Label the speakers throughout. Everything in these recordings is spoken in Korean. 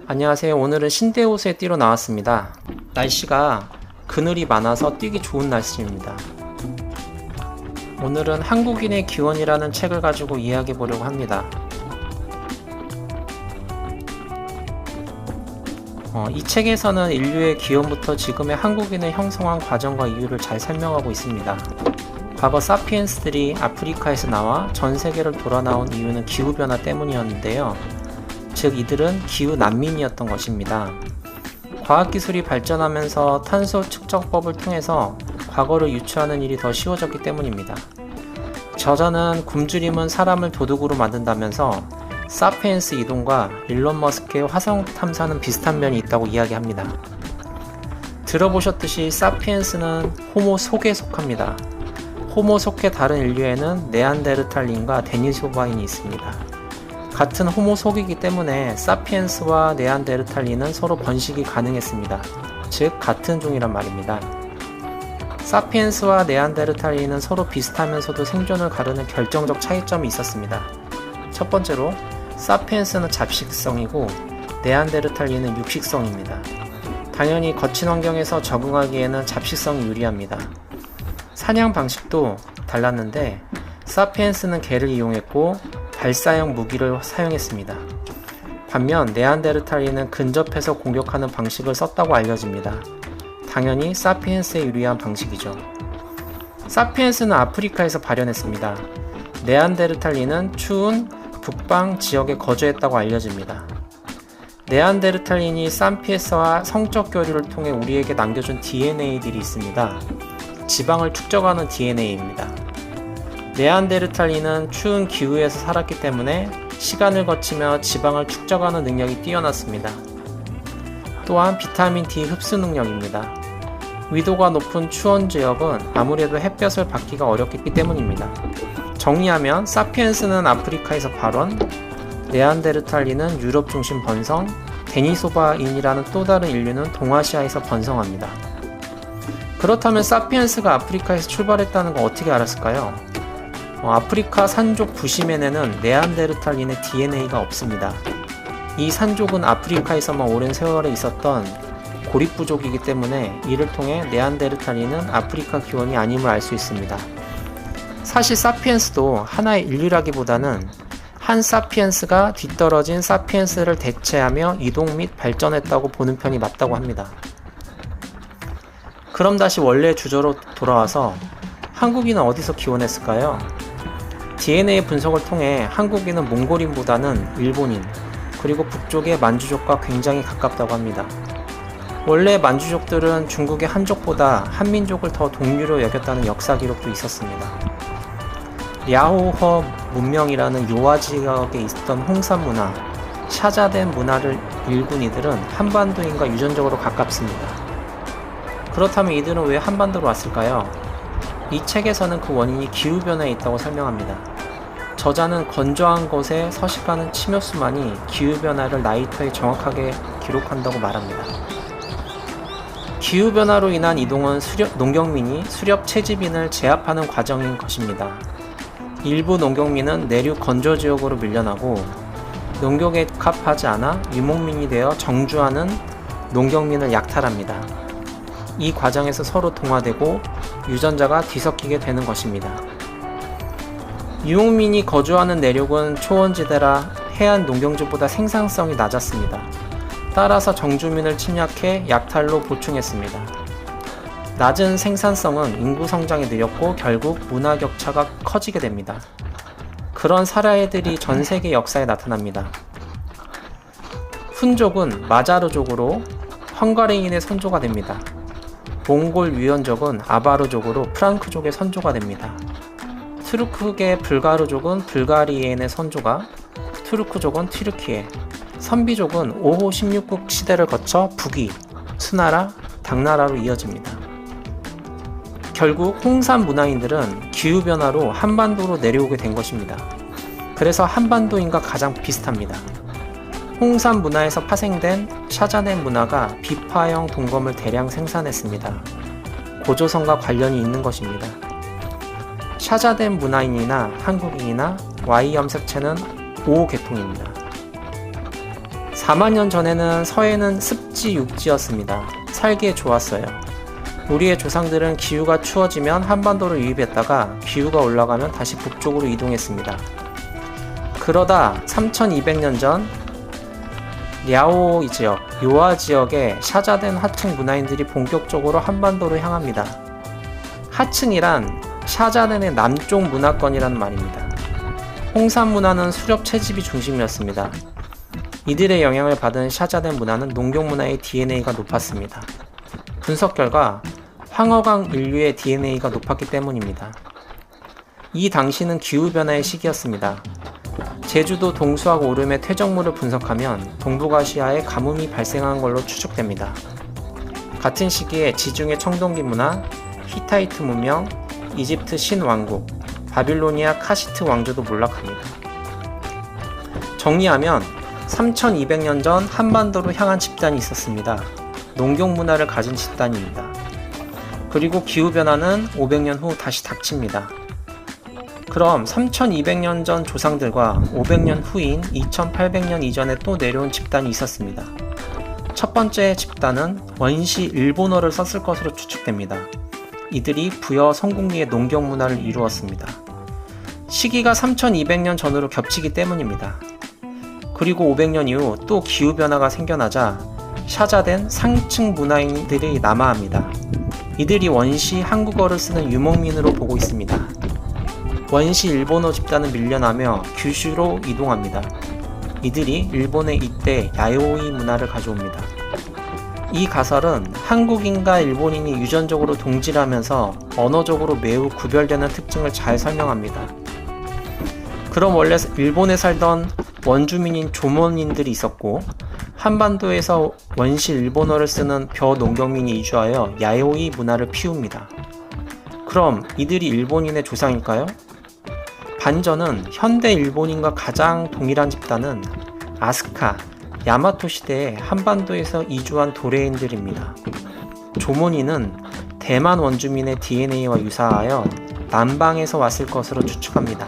Speaker 1: 안녕하세요. 오늘은 신대호수에 뛰러 나왔습니다. 날씨가 그늘이 많아서 뛰기 좋은 날씨입니다. 오늘은 한국인의 기원이라는 책을 가지고 이야기해 보려고 합니다. 이 책에서는 인류의 기원부터 지금의 한국인을 형성한 과정과 이유를 잘 설명하고 있습니다. 과거 사피엔스들이 아프리카에서 나와 전 세계를 돌아 나온 이유는 기후변화 때문이었는데요. 즉 이들은 기후 난민이었던 것입니다. 과학기술이 발전하면서 탄소 측정법을 통해서 과거를 유추하는 일이 더 쉬워졌기 때문입니다. 저자는 굶주림은 사람을 도둑으로 만든다면서 사피엔스 이동과 일론 머스크의 화성 탐사는 비슷한 면이 있다고 이야기합니다. 들어보셨듯이 사피엔스는 호모 속에 속합니다. 호모 속의 다른 인류에는 네안데르탈린과 데니소바인이 있습니다. 같은 호모 속이기 때문에 사피엔스와 네안데르탈린은 서로 번식이 가능했습니다. 즉 같은 종이란 말입니다. 사피엔스와 네안데르탈린은 서로 비슷하면서도 생존을 가르는 결정적 차이점이 있었습니다. 첫 번째로 사피엔스는 잡식성이고 네안데르탈린은 육식성입니다. 당연히 거친 환경에서 적응하기에는 잡식성이 유리합니다. 사냥 방식도 달랐는데 사피엔스는 개를 이용했고 발사형 무기를 사용했습니다. 반면 네안데르탈린은 근접해서 공격하는 방식을 썼다고 알려집니다. 당연히 사피엔스에 유리한 방식이죠. 사피엔스는 아프리카에서 발현했습니다. 네안데르탈린은 추운 북방 지역에 거주했다고 알려집니다. 네안데르탈린이 사피엔스와 성적 교류를 통해 우리에게 남겨준 DNA들이 있습니다. 지방을 축적하는 DNA입니다. 네안데르탈린은 추운 기후에서 살았기 때문에 시간을 거치며 지방을 축적하는 능력이 뛰어났습니다. 또한 비타민 D 흡수 능력입니다. 위도가 높은 추운 지역은 아무래도 햇볕을 받기가 어렵기 때문입니다. 정리하면 사피엔스는 아프리카에서 발원, 네안데르탈린은 유럽 중심 번성, 데니소바인이라는 또 다른 인류는 동아시아에서 번성합니다. 그렇다면 사피엔스가 아프리카에서 출발했다는 건 어떻게 알았을까요? 아프리카 산족 부시멘에는 네안데르탈린의 DNA가 없습니다. 이 산족은 아프리카에서만 오랜 세월에 있었던 고립부족이기 때문에 이를 통해 네안데르탈린은 아프리카 기원이 아님을 알 수 있습니다. 사실 사피엔스도 하나의 인류라기보다는 한 사피엔스가 뒤떨어진 사피엔스를 대체하며 이동 및 발전했다고 보는 편이 맞다고 합니다. 그럼 다시 원래 주제로 돌아와서 한국인은 어디서 기원했을까요? DNA 분석을 통해 한국인은 몽골인보다는 일본인, 그리고 북쪽의 만주족과 굉장히 가깝다고 합니다. 원래 만주족들은 중국의 한족보다 한민족을 더 동류로 여겼다는 역사 기록도 있었습니다. 랴오허 문명이라는 요하 지역에 있었던 홍산 문화, 샤자덴 문화를 일군 이들은 한반도인과 유전적으로 가깝습니다. 그렇다면 이들은 왜 한반도로 왔을까요? 이 책에서는 그 원인이 기후변화에 있다고 설명합니다. 저자는 건조한 곳에 서식하는 침엽수만이 기후변화를 나이터에 정확하게 기록한다고 말합니다. 기후변화로 인한 이동은 농경민이 수렵 채집인을 제압하는 과정인 것입니다. 일부 농경민은 내륙 건조지역으로 밀려나고 농경에 적합하지 않아 유목민이 되어 정주하는 농경민을 약탈합니다. 이 과정에서 서로 동화되고 유전자가 뒤섞이게 되는 것입니다. 유목민이 거주하는 내륙은 초원지대라 해안 농경지보다 생산성이 낮았습니다. 따라서 정주민을 침략해 약탈로 보충했습니다. 낮은 생산성은 인구 성장이 느렸고 결국 문화 격차가 커지게 됩니다. 그런 사례들이 전 세계 역사에 나타납니다. 훈족은 마자르족으로 헝가리인의 선조가 됩니다. 몽골 유연족은 아바르족으로 프랑크족의 선조가 됩니다. 투르크계 불가르족은 불가리엔의 선조가, 투르크족은 튀르키예, 선비족은 5호 16국 시대를 거쳐 북위, 수나라, 당나라로 이어집니다. 결국 홍산 문화인들은 기후변화로 한반도로 내려오게 된 것입니다. 그래서 한반도인과 가장 비슷합니다. 홍산 문화에서 파생된 샤자덴 문화가 비파형 동검을 대량 생산했습니다. 고조선과 관련이 있는 것입니다. 샤자덴 문화인이나 한국인이나 Y 염색체는 5계통입니다. 4만 년 전에는 서해는 습지 육지였습니다. 살기에 좋았어요. 우리의 조상들은 기후가 추워지면 한반도로 유입했다가 기후가 올라가면 다시 북쪽으로 이동했습니다. 그러다 3200년 전 랴오 지역, 요하 지역에 샤자된 하층 문화인들이 본격적으로 한반도로 향합니다. 하층이란 샤자된의 남쪽 문화권이라는 말입니다. 홍산 문화는 수렵 채집이 중심이었습니다. 이들의 영향을 받은 샤자된 문화는 농경 문화의 DNA가 높았습니다. 분석 결과 황허강 인류의 DNA가 높았기 때문입니다. 이 당시는 기후변화의 시기였습니다. 제주도 동수학 오름의 퇴적물을 분석하면 동북아시아에 가뭄이 발생한 걸로 추측됩니다. 같은 시기에 지중해 청동기 문화, 히타이트 문명, 이집트 신왕국, 바빌로니아 카시트 왕조도 몰락합니다. 정리하면 3200년 전 한반도로 향한 집단이 있었습니다. 농경 문화를 가진 집단입니다. 그리고 기후변화는 500년 후 다시 닥칩니다. 그럼 3200년 전 조상들과 500년 후인 2800년 이전에 또 내려온 집단이 있었습니다. 첫 번째 집단은 원시 일본어를 썼을 것으로 추측됩니다. 이들이 부여 성공리의 농경 문화를 이루었습니다. 시기가 3200년 전으로 겹치기 때문입니다. 그리고 500년 이후 또 기후변화가 생겨나자 샤자된 상층 문화인들이 남하합니다. 이들이 원시 한국어를 쓰는 유목민으로 보고 있습니다. 원시 일본어 집단은 밀려나며 규슈로 이동합니다. 이들이 일본에 이때 야요이 문화를 가져옵니다. 이 가설은 한국인과 일본인이 유전적으로 동질하면서 언어적으로 매우 구별되는 특징을 잘 설명합니다. 그럼 원래 일본에 살던 원주민인 조몬인들이 있었고 한반도에서 원시 일본어를 쓰는 벼 농경민이 이주하여 야요이 문화를 피웁니다. 그럼 이들이 일본인의 조상일까요? 반전은 현대 일본인과 가장 동일한 집단은 아스카, 야마토 시대에 한반도에서 이주한 도레인들입니다. 조몬인은 대만 원주민의 DNA와 유사하여 남방에서 왔을 것으로 추측합니다.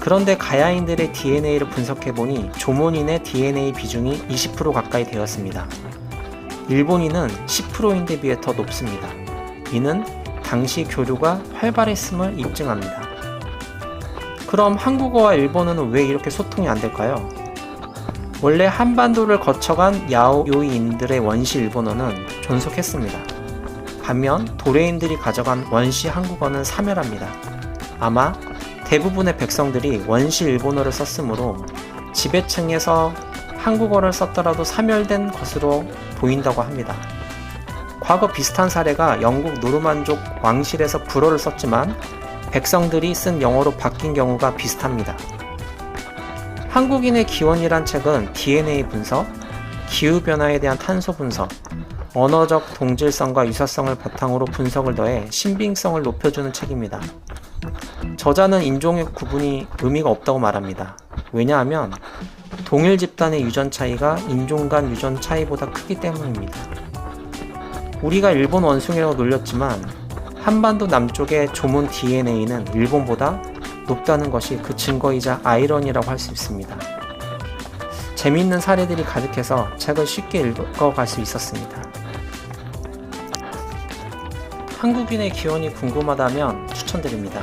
Speaker 1: 그런데 가야인들의 DNA를 분석해보니 조몬인의 DNA 비중이 20% 가까이 되었습니다. 일본인은 10%인데 비해 더 높습니다. 이는 당시 교류가 활발했음을 입증합니다. 그럼 한국어와 일본어는 왜 이렇게 소통이 안 될까요? 원래 한반도를 거쳐간 야오요이인들의 원시 일본어는 존속했습니다. 반면 도레인들이 가져간 원시 한국어는 사멸합니다. 아마 대부분의 백성들이 원시 일본어를 썼으므로 지배층에서 한국어를 썼더라도 사멸된 것으로 보인다고 합니다. 과거 비슷한 사례가 영국 노르만족 왕실에서 불어를 썼지만 백성들이 쓴 영어로 바뀐 경우가 비슷합니다. 한국인의 기원이란 책은 DNA 분석, 기후변화에 대한 탄소 분석, 언어적 동질성과 유사성을 바탕으로 분석을 더해 신빙성을 높여주는 책입니다. 저자는 인종의 구분이 의미가 없다고 말합니다. 왜냐하면 동일 집단의 유전 차이가 인종 간 유전 차이보다 크기 때문입니다. 우리가 일본 원숭이라고 놀렸지만 한반도 남쪽의 조몬 DNA는 일본보다 높다는 것이 그 증거이자 아이러니라고 할 수 있습니다. 재미있는 사례들이 가득해서 책을 쉽게 읽어갈 수 있었습니다. 한국인의 기원이 궁금하다면 추천드립니다.